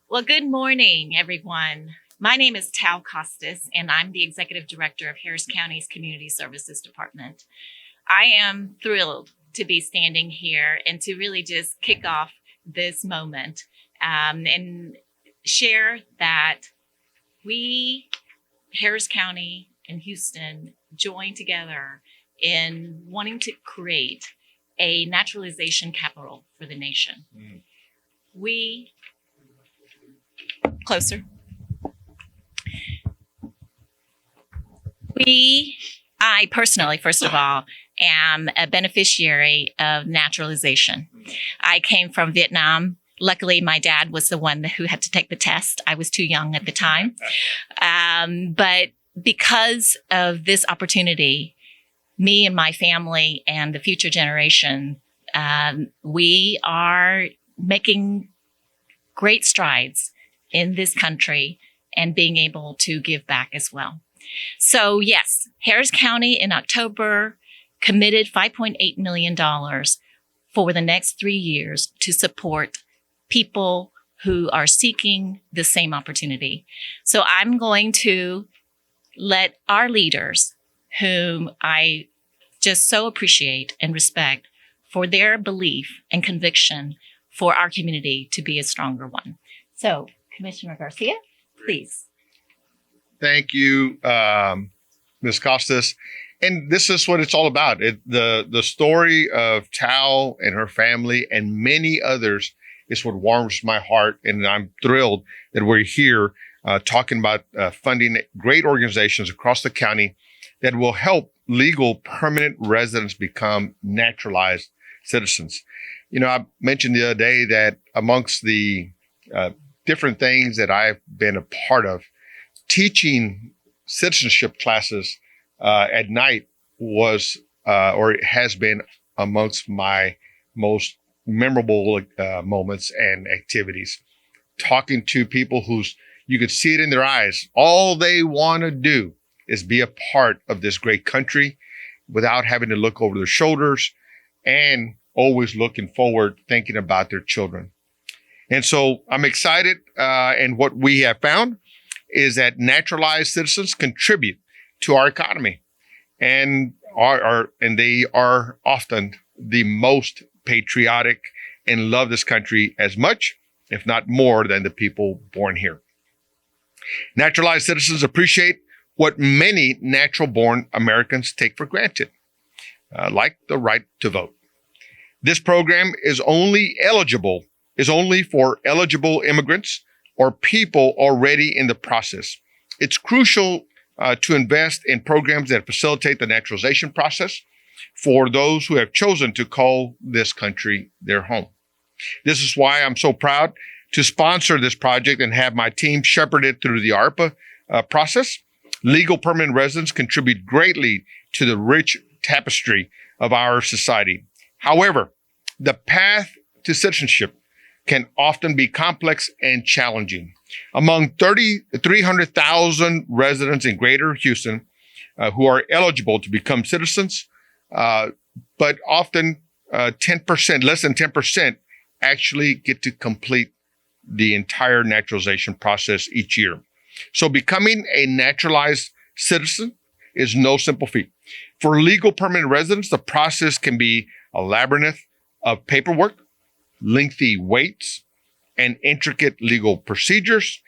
Well, good morning, everyone. My name is Tal Costas, and I'm the Executive Director of Harris County's Community Services Department. I am thrilled to be standing here and to really just kick off this moment and share that we, Harris County and Houston, join together in wanting to create a naturalization capital for the nation. We closer. I personally, first of all, am a beneficiary of naturalization. I came from Vietnam. Luckily, my dad was the one who had to take the test. I was too young at the time. But because of this opportunity, me and my family and the future generation, we are making great strides in this country and being able to give back as well. So yes, Harris County in October committed $5.8 million for the next 3 years to support people who are seeking the same opportunity. So I'm going to let our leaders, whom I just so appreciate and respect for their belief and conviction for our community to be a stronger one. So Commissioner Garcia, please. Thank you, Ms. Costas. And this is what it's all about. The story of Tal and her family and many others is what warms my heart. And I'm thrilled that we're here talking about funding great organizations across the county that will help legal permanent residents become naturalized citizens. You know, I mentioned the other day that amongst the different things that I've been a part of, teaching citizenship classes at night was or has been amongst my most memorable moments and activities. Talking to people you could see it in their eyes. All they want to do is be a part of this great country without having to look over their shoulders and always looking forward, thinking about their children. And so I'm excited. And what we have found is that naturalized citizens contribute to our economy and they are often the most patriotic and love this country as much, if not more, than the people born here. Naturalized citizens appreciate what many natural-born Americans take for granted, like the right to vote. This program is only for eligible immigrants or people already in the process. It's crucial to invest in programs that facilitate the naturalization process for those who have chosen to call this country their home. This is why I'm so proud to sponsor this project and have my team shepherd it through the ARPA process. Legal permanent residents contribute greatly to the rich tapestry of our society. However, the path to citizenship can often be complex and challenging. Among 300,000 residents in Greater Houston who are eligible to become citizens, but often 10%, less than 10%, actually get to complete the entire naturalization process each year. So becoming a naturalized citizen is no simple feat. For legal permanent residents, the process can be a labyrinth of paperwork, lengthy waits, and intricate legal procedures.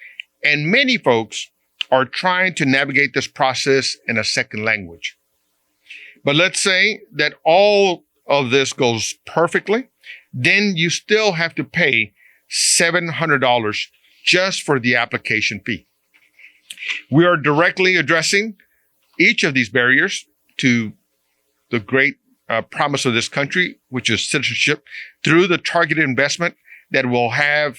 And many folks are trying to navigate this process in a second language. But let's say that all of this goes perfectly, then you still have to pay $700 just for the application fee. We are directly addressing each of these barriers to the great promise of this country, which is citizenship, through the targeted investment that will have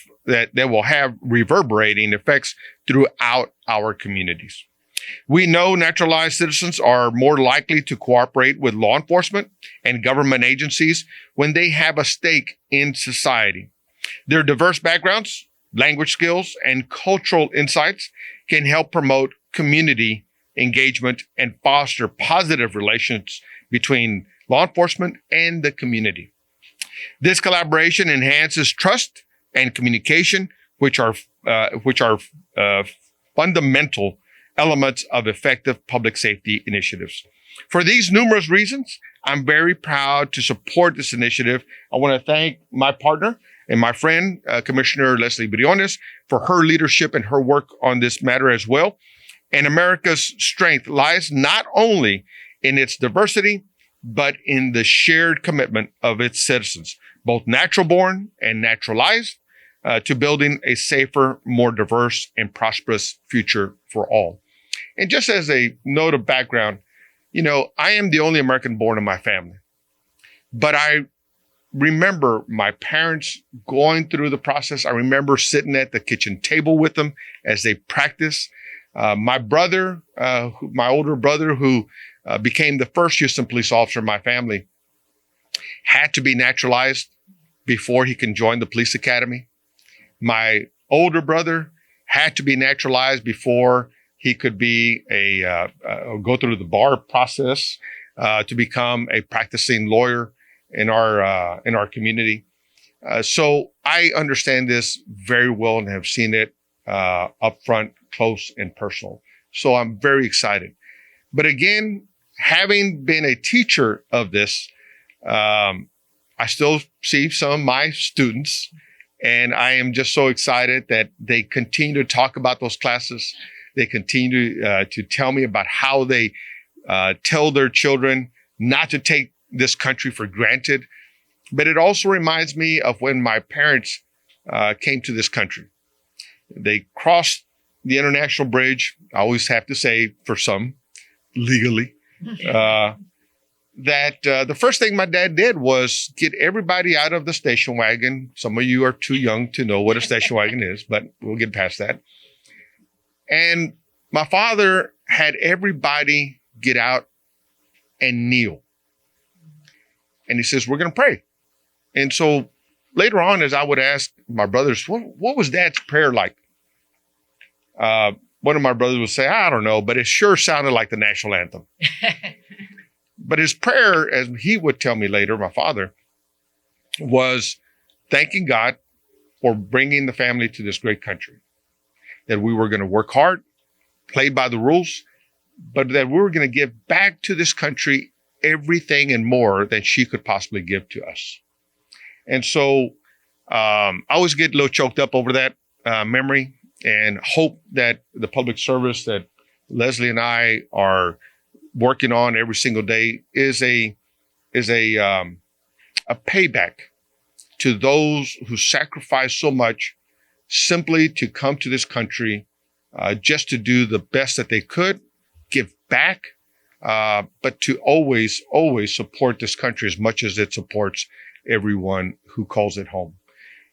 reverberating effects throughout our communities. We know naturalized citizens are more likely to cooperate with law enforcement and government agencies when they have a stake in society. Their diverse backgrounds, language skills, and cultural insights can help promote community engagement and foster positive relations between law enforcement and the community. This collaboration enhances trust and communication, which are fundamental elements of effective public safety initiatives. For these numerous reasons, I'm very proud to support this initiative. I want to thank my partner and my friend, Commissioner Lesley Briones, for her leadership and her work on this matter as well. And America's strength lies not only in its diversity, but in the shared commitment of its citizens, both natural-born and naturalized, to building a safer, more diverse, and prosperous future for all. And just as a note of background, you know, I am the only American born in my family, but I remember my parents going through the process. I remember sitting at the kitchen table with them as they practiced. My brother, my older brother, who became the first Houston police officer in my family, had to be naturalized before he can join the police academy. My older brother had to be naturalized before he could be go through the bar process to become a practicing lawyer in our community. So I understand this very well and have seen it up front, close and personal. So I'm very excited. But again, having been a teacher of this, I still see some of my students, and I am just so excited that they continue to talk about those classes. They continue to tell me about how they tell their children not to take this country for granted. But it also reminds me of when my parents came to this country. They crossed the international bridge, I always have to say, for some, legally. The first thing my dad did was get everybody out of the station wagon. Some of you are too young to know what a station wagon is, but we'll get past that. And my father had everybody get out and kneel. And he says, we're going to pray. And so later on, as I would ask my brothers, what was Dad's prayer like? One of my brothers would say, I don't know, but it sure sounded like the national anthem. But his prayer, as he would tell me later, my father, was thanking God for bringing the family to this great country. That we were going to work hard, play by the rules, but that we were going to give back to this country everything and more than she could possibly give to us. And so I always get a little choked up over that memory and hope that the public service that Lesley and I are working on every single day is a payback to those who sacrifice so much simply to come to this country just to do the best that they could, give back, but to always support this country as much as it supports everyone who calls it home.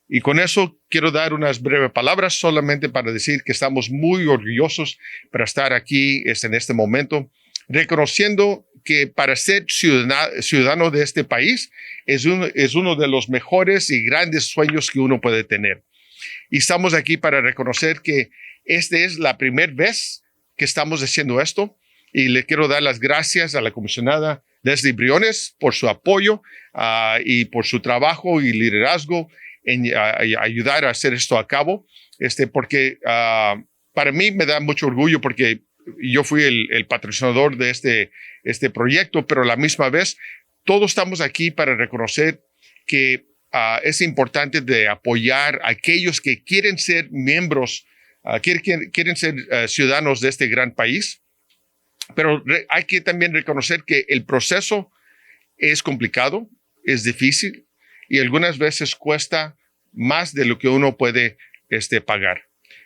Y con eso quiero dar unas breves palabras solamente para decir que estamos muy orgullosos para estar aquí en este momento, reconociendo que para ser ciudadano de este país es uno de los mejores y grandes sueños que uno puede tener. Y estamos aquí para reconocer que esta es la primera vez que estamos haciendo esto. Y le quiero dar las gracias a la comisionada Lesley Briones por su apoyo y por su trabajo y liderazgo en ayudar a hacer esto a cabo. Porque para mí me da mucho orgullo porque yo fui el patrocinador de este proyecto, pero a la misma vez todos estamos aquí para reconocer que es importante de apoyar a aquellos que quieren ser miembros, quieren ser ciudadanos de este gran país. Pero hay que también reconocer que el proceso es complicado, es difícil y algunas veces cuesta más de lo que uno puede pagar.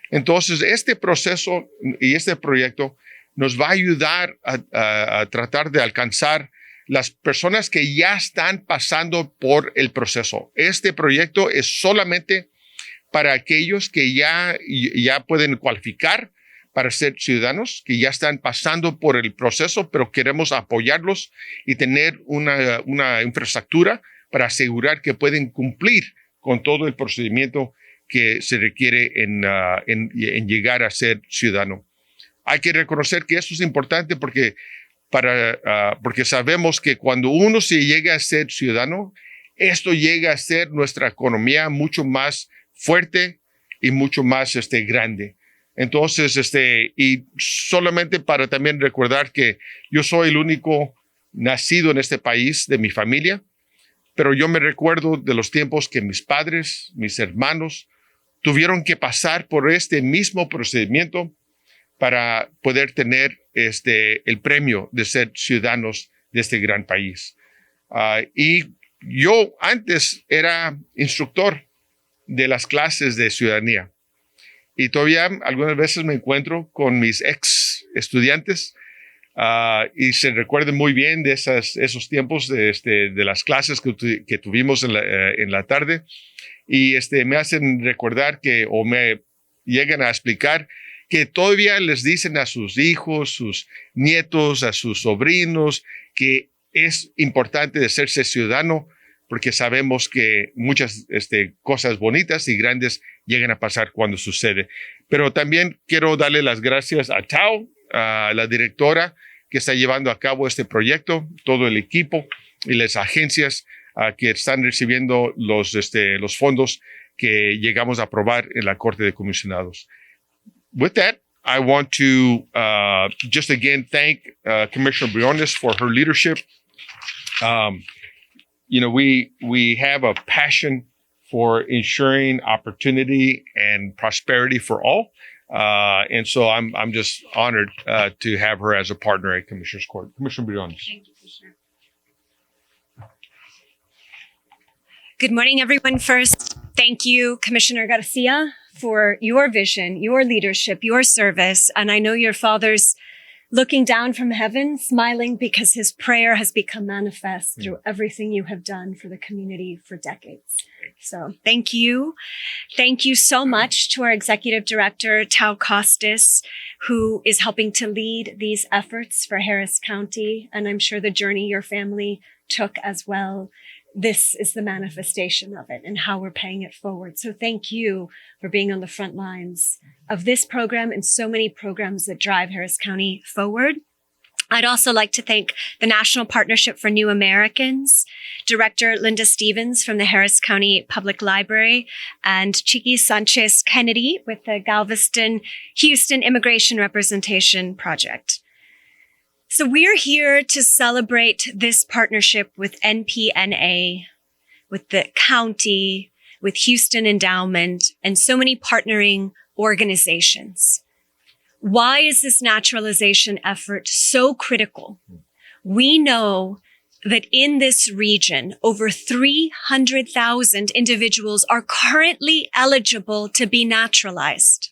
Entonces, este proceso y este proyecto nos va a ayudar a tratar de alcanzar las personas que ya están pasando por el proceso. Este proyecto es solamente para aquellos que ya pueden cualificar para ser ciudadanos, que ya están pasando por el proceso, pero queremos apoyarlos y tener una infraestructura para asegurar que pueden cumplir con todo el procedimiento que se requiere en llegar a ser ciudadano. Hay que reconocer que esto es importante porque sabemos que cuando uno se llega a ser ciudadano, esto llega a ser nuestra economía mucho más fuerte y mucho más grande. Entonces, y solamente para también recordar que yo soy el único nacido en este país de mi familia, pero yo me recuerdo de los tiempos que mis padres, mis hermanos, tuvieron que pasar por este mismo procedimiento para poder tener el premio de ser ciudadanos de este gran país. Y yo antes era instructor de las clases de ciudadanía y todavía algunas veces me encuentro con mis ex estudiantes y se recuerdan muy bien de esos tiempos de las clases que tuvimos en la tarde y me hacen recordar o me llegan a explicar que todavía les dicen a sus hijos, sus nietos, a sus sobrinos que es importante de serse ciudadano porque sabemos que muchas cosas bonitas y grandes llegan a pasar cuando sucede. Pero también quiero darle las gracias a Tao, a la directora que está llevando a cabo este proyecto, todo el equipo y las agencias que están recibiendo los fondos que llegamos a aprobar en la Corte de Comisionados. With that, I want to just again thank Commissioner Briones for her leadership. We have a passion for ensuring opportunity and prosperity for all. And so I'm just honored to have her as a partner at Commissioner's Court. Commissioner Briones. Thank you, Commissioner. Good morning, everyone. First, thank you, Commissioner Garcia, for your vision, your leadership, your service. And I know your father's looking down from heaven, smiling because his prayer has become manifest through everything you have done for the community for decades. So thank you. Thank you so much to our executive director, Tao Costas, who is helping to lead these efforts for Harris County. And I'm sure the journey your family took as well. This is the manifestation of it and how we're paying it forward. So thank you for being on the front lines of this program and so many programs that drive Harris County forward. I'd also like to thank the National Partnership for New Americans, Director Linda Stevens from the Harris County Public Library, and Chiqui Sanchez Kennedy with the Galveston Houston Immigration Representation Project. So we're here to celebrate this partnership with NPNA, with the county, with Houston Endowment, and so many partnering organizations. Why is this naturalization effort so critical? We know that in this region, over 300,000 individuals are currently eligible to be naturalized.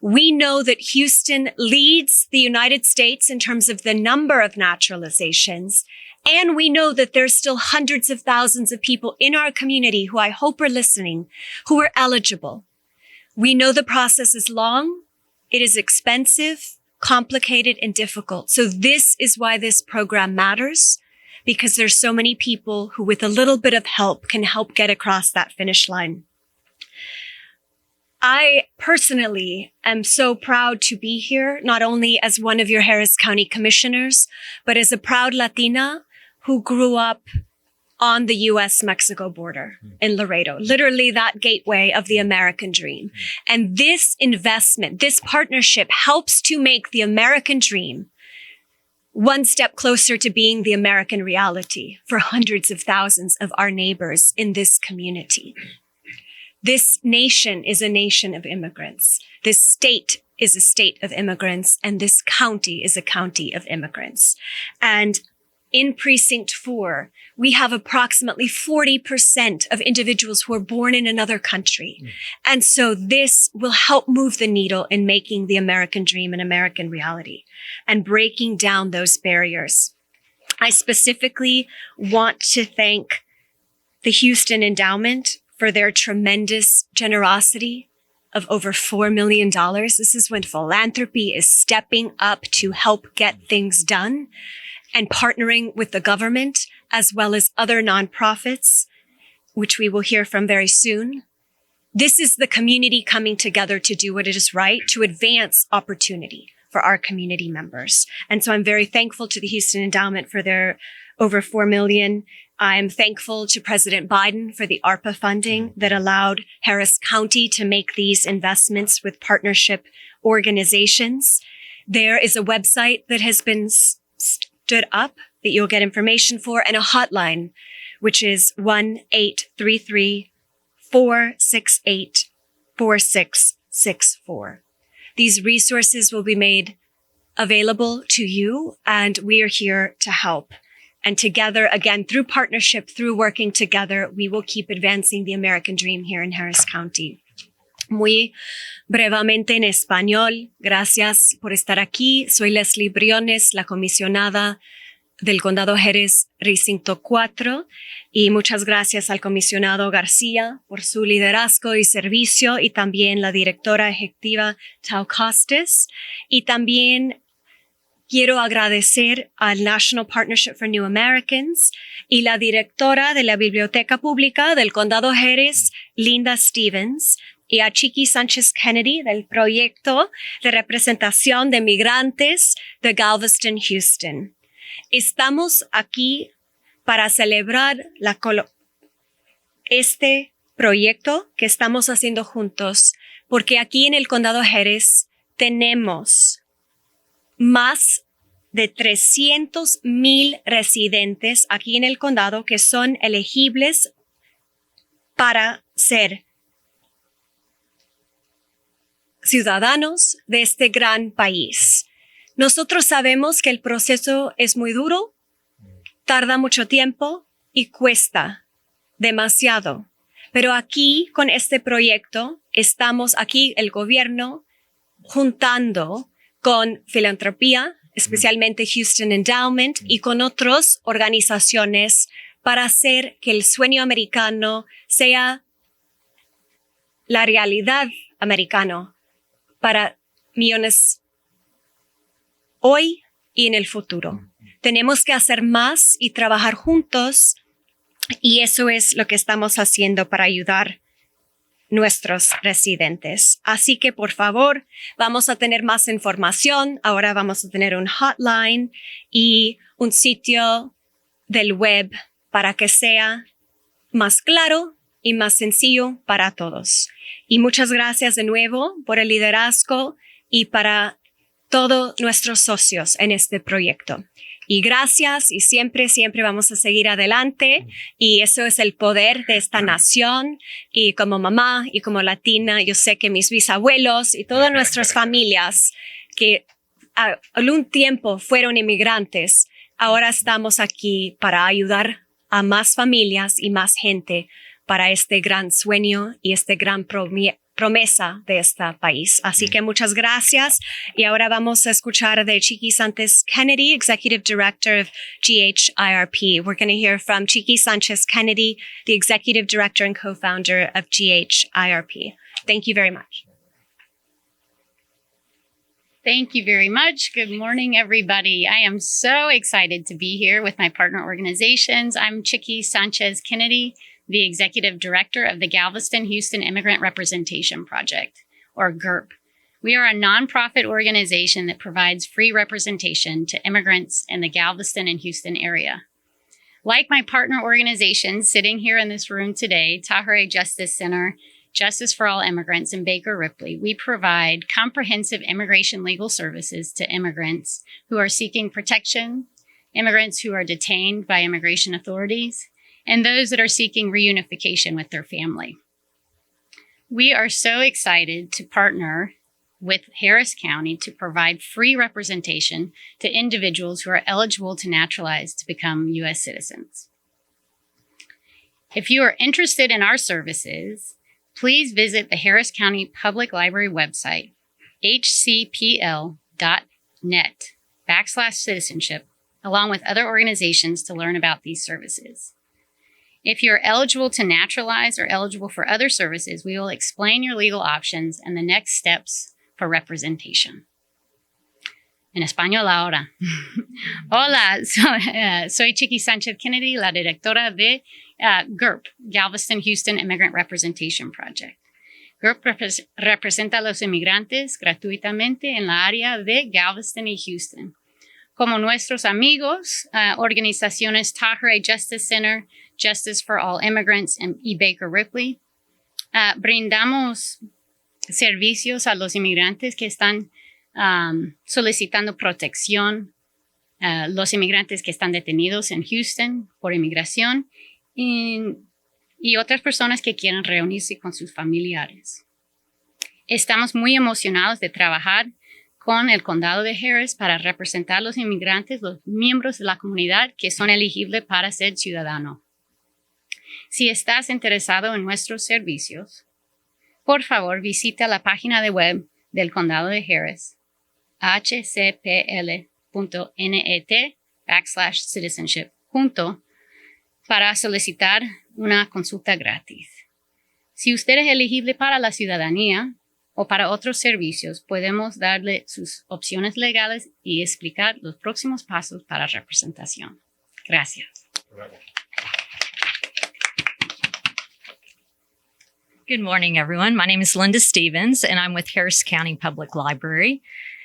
We know that Houston leads the United States in terms of the number of naturalizations. And we know that there's still hundreds of thousands of people in our community who I hope are listening, who are eligible. We know the process is long, it is expensive, complicated, and difficult. So this is why this program matters, because there's so many people who with a little bit of help can help get across that finish line. I personally am so proud to be here, not only as one of your Harris County commissioners, but as a proud Latina who grew up on the U.S.-Mexico border in Laredo, literally that gateway of the American dream. And this investment, this partnership helps to make the American dream one step closer to being the American reality for hundreds of thousands of our neighbors in this community. This nation is a nation of immigrants. This state is a state of immigrants, and this county is a county of immigrants. And in Precinct 4, we have approximately 40% of individuals who are born in another country. And so this will help move the needle in making the American dream an American reality and breaking down those barriers. I specifically want to thank the Houston Endowment for their tremendous generosity of over $4 million. This is when philanthropy is stepping up to help get things done and partnering with the government as well as other nonprofits, which we will hear from very soon. This is the community coming together to do what it is right, to advance opportunity for our community members. And so I'm very thankful to the Houston Endowment for their over $4 million I'm thankful to President Biden for the ARPA funding that allowed Harris County to make these investments with partnership organizations. There is a website that has been stood up that you'll get information for, and a hotline, which is 1-833-468-4664. These resources will be made available to you, and we are here to help. And together, again, through partnership, through working together, we will keep advancing the American dream here in Harris County. Muy brevemente en español, gracias por estar aquí. Soy Lesley Briones, la comisionada del Condado Jerez, Recinto 4, y muchas gracias al comisionado Garcia por su liderazgo y servicio, y también la directora ejecutiva Tao Costas, y también quiero agradecer al National Partnership for New Americans y la directora de la Biblioteca Pública del Condado Jerez, Linda Stevens, y a Chiqui Sánchez Kennedy del Proyecto de Representación de Migrantes de Galveston, Houston. Estamos aquí para celebrar este proyecto que estamos haciendo juntos, porque aquí en el Condado Jerez tenemos más de 300,000 residentes aquí en el condado que son elegibles para ser ciudadanos de este gran país. Nosotros sabemos que el proceso es muy duro, tarda mucho tiempo y cuesta demasiado. Pero aquí, con este proyecto, estamos aquí, el gobierno, juntando con filantropía, especialmente Houston Endowment, y con otras organizaciones para hacer que el sueño americano sea la realidad americana para millones hoy y en el futuro. Tenemos que hacer más y trabajar juntos, y eso es lo que estamos haciendo para ayudar nuestros residentes. Así que, por favor, vamos a tener más información. Ahora vamos a tener un hotline y un sitio del web para que sea más claro y más sencillo para todos. Y muchas gracias de nuevo por el liderazgo y para todos nuestros socios en este proyecto. Y gracias, y siempre vamos a seguir adelante, y eso es el poder de esta nación. Y como mamá y como latina, yo sé que mis bisabuelos y todas nuestras familias que algún tiempo fueron inmigrantes, ahora estamos aquí para ayudar a más familias y más gente para este gran sueño y este gran promesa de este país. Así que muchas gracias. Y ahora vamos a escuchar de Chiqui Sánchez Kennedy, Executive Director of GHIRP. We're going to hear from Chiqui Sánchez Kennedy, the Executive Director and Co-Founder of GHIRP. Thank you very much. Thank you very much. Good morning, everybody. I am so excited to be here with my partner organizations. I'm Chiqui Sánchez Kennedy, the Executive Director of the Galveston Houston Immigrant Representation Project, or GIRP. We are a nonprofit organization that provides free representation to immigrants in the Galveston and Houston area. Like my partner organizations sitting here in this room today, Tahirih Justice Center, Justice for All Immigrants, and Baker Ripley, we provide comprehensive immigration legal services to immigrants who are seeking protection, immigrants who are detained by immigration authorities, and those that are seeking reunification with their family. We are so excited to partner with Harris County to provide free representation to individuals who are eligible to naturalize to become U.S. citizens. If you are interested in our services, please visit the Harris County Public Library website, hcpl.net/citizenship, along with other organizations to learn about these services. If you're eligible to naturalize or eligible for other services, we will explain your legal options and the next steps for representation. En español ahora. Hola, soy Chiqui Sánchez Kennedy, la directora de GIRP, Galveston Houston Immigrant Representation Project. GIRP representa a los inmigrantes gratuitamente en la área de Galveston y Houston. como nuestros amigos, organizaciones Tahray Justice Center, Justice for All Immigrants, y Baker Ripley. Brindamos servicios a los inmigrantes que están solicitando protección, los inmigrantes que están detenidos en Houston por inmigración y otras personas que quieren reunirse con sus familiares. Estamos muy emocionados de trabajar con el condado de Harris para representar a los inmigrantes, los miembros de la comunidad que son elegibles para ser ciudadano. Si estás interesado en nuestros servicios, por favor visita la página de web del condado de Harris, hcpl.net/citizenship, para solicitar una consulta gratis. Si usted es elegible para la ciudadanía o para otros servicios, podemos darle sus opciones legales y explicar los próximos pasos para representación. Gracias. Good morning, everyone. My name is Linda Stevens, and I'm with Harris County Public Library.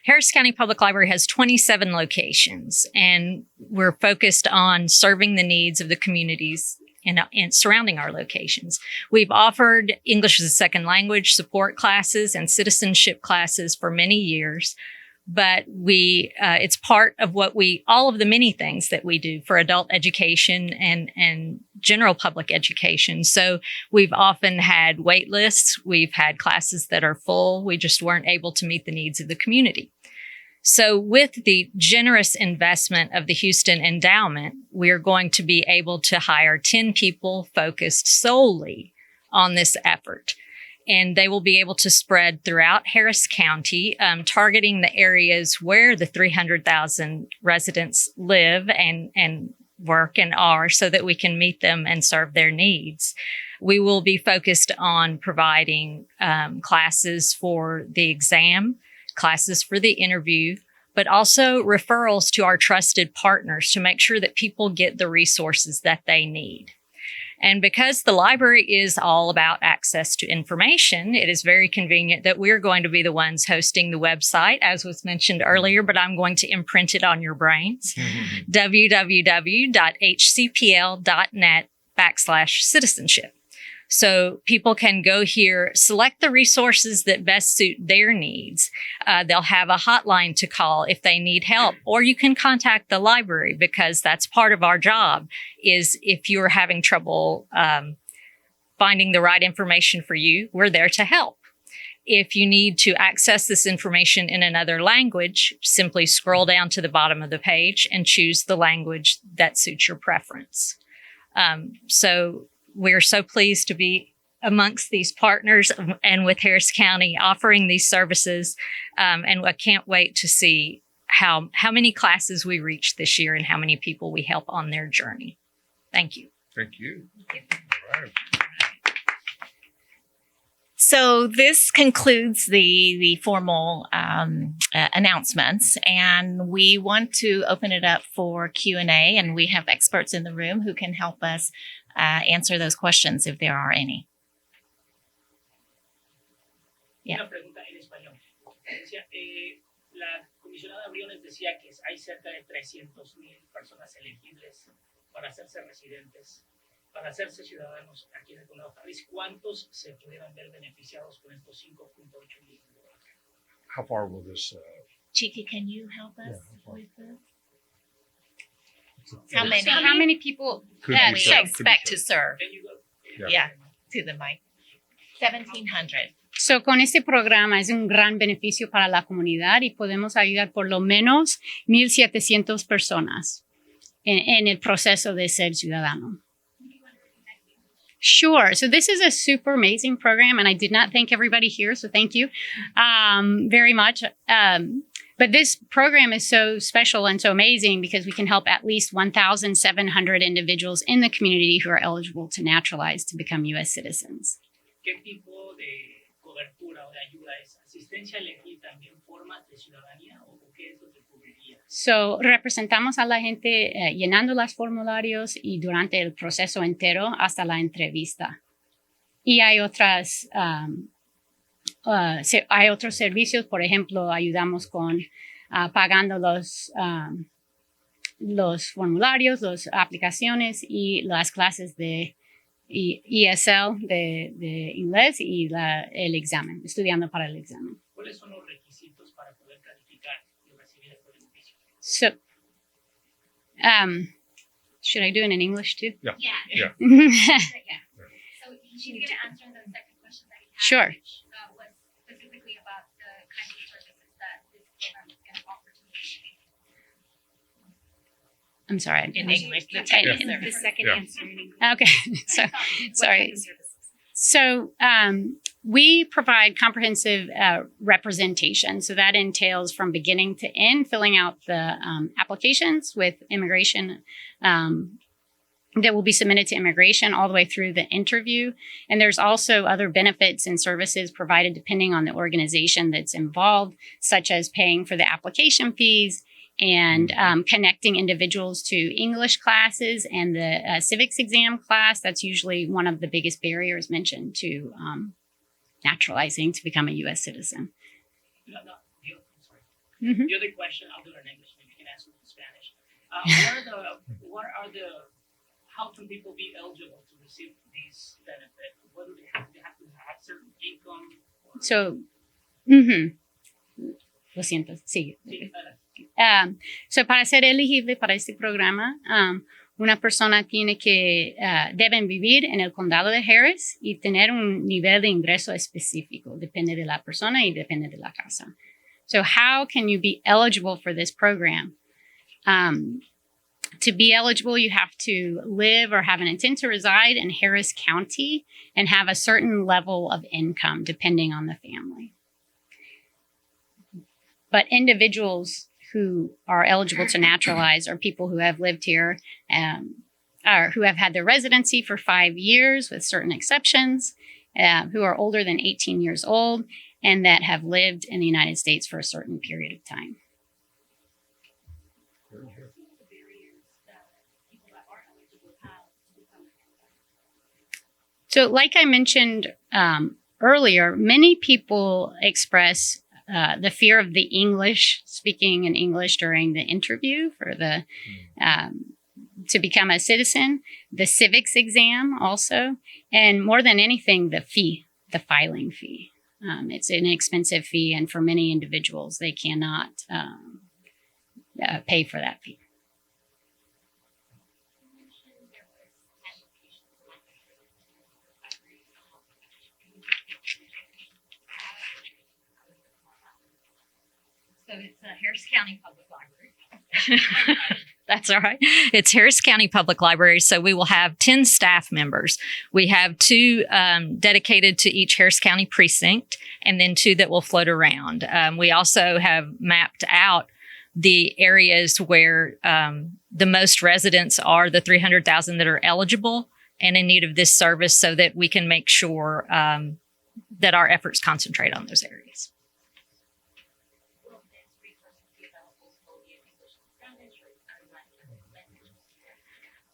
Harris County Public Library has 27 locations, and we're focused on serving the needs of the communities and surrounding our locations. We've offered English as a second language support classes and citizenship classes for many years, but it's part of all of the many things that we do for adult education and general public education. So we've often had wait lists. We've had classes that are full. We just weren't able to meet the needs of the community. So with the generous investment of the Houston Endowment, we're going to be able to hire 10 people focused solely on this effort. And they will be able to spread throughout Harris County, targeting the areas where the 300,000 residents live and work and are, so that we can meet them and serve their needs. We will be focused on providing classes for the exam, classes for the interview, but also referrals to our trusted partners to make sure that people get the resources that they need. And because the library is all about access to information, it is very convenient that we're going to be the ones hosting the website, as was mentioned earlier, but I'm going to imprint it on your brains, www.hcpl.net/citizenship. So people can go here, select the resources that best suit their needs. They'll have a hotline to call if they need help, or you can contact the library, because that's part of our job. Is if you're having trouble finding the right information for you, we're there to help. If you need to access this information in another language, simply scroll down to the bottom of the page and choose the language that suits your preference. So we're so pleased to be amongst these partners and with Harris County offering these services. And I can't wait to see how many classes we reach this year and how many people we help on their journey. Thank you. Thank you. All right. So this concludes the formal announcements, and we want to open it up for Q&A, and we have experts in the room who can help us answer those questions if there are any. Yeah. Una pregunta en español. Decía, la comisionada Briones decía que hay cerca de 300,000 personas elegibles para hacerse residentes, para hacerse ciudadanos aquí en el condado de Harris. ¿Cuántos se pudieran ver beneficiados con estos 5.8 millones de dólares? How far will this? Chiki, can you help us with this? How many people Could that be we served, expect could be to serve? Can you go? Yeah, to the mic. 1,700. So, con este programa es un gran beneficio para la comunidad y podemos ayudar por lo menos 1,700 personas en el proceso de ser ciudadano. Sure. So this is a super amazing program, and I did not thank everybody here, so thank you very much. But this program is so special and so amazing because we can help at least 1,700 individuals in the community who are eligible to naturalize to become U.S. citizens. ¿Qué tipo de cobertura o de ayuda es? ¿Asistencia elegir también formas de ciudadanía o qué es lo que cubriría? So, representamos a la gente llenando los formularios y durante el proceso entero hasta la entrevista. Y hay hay otros servicios, por ejemplo, ayudamos con pagando los formularios, las aplicaciones y las clases de ESL de inglés y el examen, estudiando para el examen. ¿Cuáles son los requisitos para poder calificar y recibir este beneficio? So, should I do it in English too? Yeah. Yeah. Yeah. So she's going to answer the second question that he had, Sure. which was specifically about the kinds of services that this program is going to offer to the I'm sorry. in English. The Yeah. The second Yeah. answer in English. Okay. So, sorry. So we provide comprehensive representation. So that entails from beginning to end, filling out the applications with immigration that will be submitted to immigration all the way through the interview. And there's also other benefits and services provided depending on the organization that's involved, such as paying for the application fees and connecting individuals to English classes and the civics exam class. That's usually one of the biggest barriers mentioned to naturalizing to become a U.S. citizen. I'm sorry. Mhm. The other question, I'll do it in English, maybe you can answer it in Spanish. How can people be eligible to receive these benefits? What do they have? They have to have certain income? So, lo siento, sí. Sí, So para ser elegible para este programa, una persona tiene que deben vivir en el condado de Harris y tener un nivel de ingreso específico. Depende de la persona y depende de la casa. So how can you be eligible for this program? To be eligible, you have to live or have an intent to reside in Harris County and have a certain level of income depending on the family. But individuals who are eligible to naturalize are people who have lived here or who have had their residency for 5 years with certain exceptions, who are older than 18 years old, and that have lived in the United States for a certain period of time. So like I mentioned earlier, many people express the fear of the English, speaking in English during the interview for the to become a citizen, the civics exam also, and more than anything, the fee, the filing fee. It's an expensive fee, and for many individuals, they cannot pay for that fee. So it's Harris County Public Library. That's all right. It's Harris County Public Library. So we will have 10 staff members. We have 2 dedicated to each Harris County precinct and then 2 that will float around. We also have mapped out the areas where the most residents are, the 300,000 that are eligible and in need of this service, so that we can make sure that our efforts concentrate on those areas.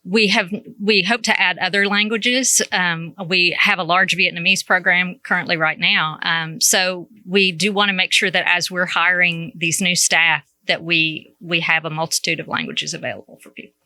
We hope to add other languages. We have a large Vietnamese program currently right now. So we do want to make sure that as we're hiring these new staff, that we have a multitude of languages available for people.